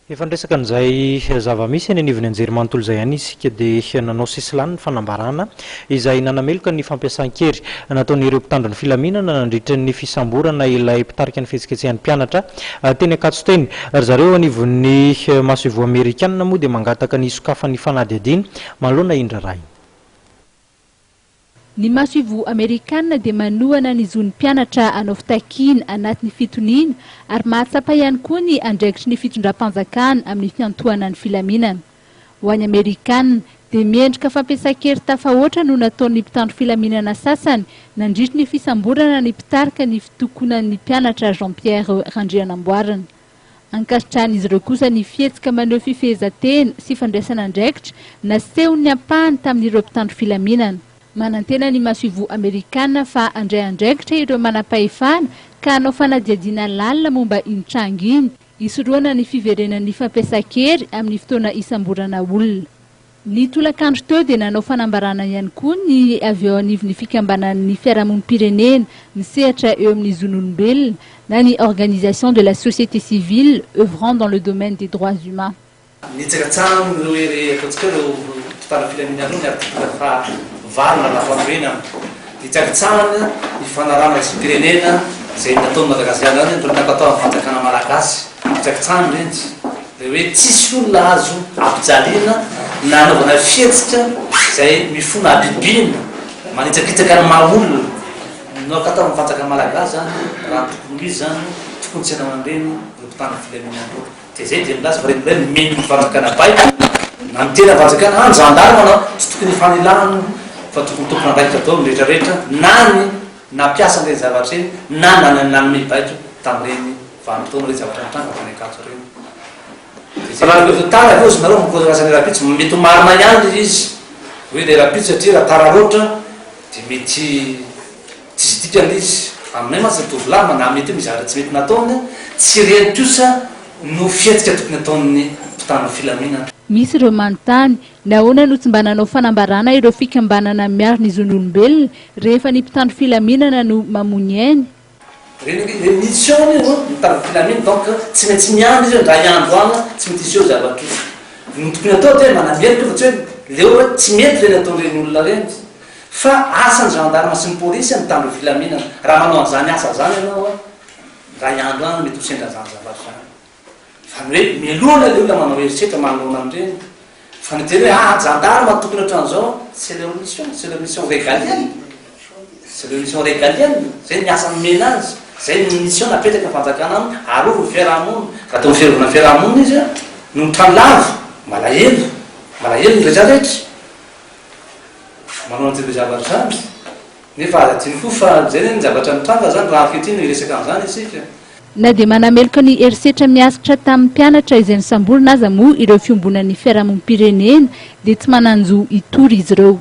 Efa ndresaka an'izay zava-misy any anivon'ny anjerimanontolo izay ihany isika dia nanao sesy lany ny fanambarana izay nanameloka ny fampiasan-kery nataon'ireo mpitandro ny filaminana nandritra ny fisamborana ilay mpitarika ny fihetsiketsehan'ny mpianatra teny Ankatso-teny. Ry zareo anivon'ny maso ivoa amerikanina moa dia mangataka ny sokafan'ny fanadihadiana manoloana Indra Ray. Ny maso ivoa amerikanina dia manohana ny zon'ny mpianatra anao fitakiana anatin'ny fitoniana ary mahatsapa ihany koa ny andraikitry ny fitondram-panjakana amin'ny fiantohana ny filaminana. Ho an'ny amerikanina dia miendrika fampiasan-kery tafahoatra no nataon'ny mpitandro filaminana sasany nandritra ny fisamborana ny mpitarika ny fitokonan'ny mpianatra Jean-Pierre Randrianamboarana. Ankasitrahan'izy ireo kosa ny fihetsika maneho fifehezan-tena sy fandraisana andraikitra nasehon'ny ampahany tamin'ireo mpitandro filaminana. Manantena ny maso ivoa amerikanina fa andray andraikitra ireo manam-pahefana ka hanao fanadihadiana lalina momba iny tranga iny hisoroana ny fiverenan'ny fampiasan-kery amin'ny fotoana isamborana olona. Ny tolakandro teo dia nanao fanambarana ihany koa ny avy eo anivon'ny fikambanan'ny fiarahamonim-pirenena misehatra eo amin'ny zon'olombelona na ny organisation de la société civile œuvrant dans le domaine des droits humains. Varona la famorena hitsakitsahana ny fanarana isy-pirenena izay nataon'ny Madagasikara any nakatao amin'ny fanjakana malagasy hitsakitsahana reny dia hoe tsisy olona azo ampijaliana na anaovana fihetsika izay mifona abibina manitsakitsaka ny maha-olona nakatao amin'ny fanjakana malagasy zany raha tokony izy zany tokony tsy hanao an'ireny ireo mpitandro filaminana ireo dia zay dia milaza fa reny reny meny fanjakana baiko na mitena fanjakana anjandarima anao tsy tokony fanilana fa tokony andraikitra atao rehetrarehetra na ny nampiasa an'ireny zavatra eny na nanome baiko tamin'ireny vanim-potoana ireny zavatra nitranga fa ny Ankatso ireny. Raha tara aveo izy nareo mikôzakasany rapitsy mety marina ihany izy hoe ilay rapitsy satria raha tara loatra dia mety tsisy dikany izy aminay mantsy tovolahy manamety eo mizahatra tsy mety nataony tsy reny kosa no fihetsika tokony ataon'ny mpitandro filaminana. Misy ireo manontany nahoana no tsy mba nanao fanambarana ireo fikambanana miaro ny zon'olombelona rehefa ny mpitandro filaminana no mamony ainy. Reny mission io mitandro filaminana donc tsy maintsy miandry izy raha iandro ana tsy mety izy eo zavatra no tokony atao dia manamierika fa tsy hoe leo hoe tsy mety reny ataon'ireny olona reny fa asan'ny gendarme sy ny polisy mitandro filaminana raha manao an'izany asa zany ianao raha iandro ana mety ho sendra zany zavatra zany. Fa hoe milona le olona manao heritreritra manoloana amin'ireny fa ny teny hoe gendarme tokony ohatran'izao c'est leur mission régalienne, c'est leur mission régalienne, zay ny asa nomena azy, zay ny mission napetraka fanjakana aminy arova ny fiarahamonina ka atao fiarovana fiarahamonina izy no mitrano lavo malahelo ny rehetrarehetra manao an'izay zavatra zany nefa azatiny koa fa zay ny zavatra mitranga zany raha ankehitriny iresaka amin'izany isika. Na dia manameloka ny herisetra miasitra tamin'ny mpianatra izay nisamborina aza moa ireo fiombonan'ny fiarahamonim-pirenena dia tsy mananjo hitory izy ireo.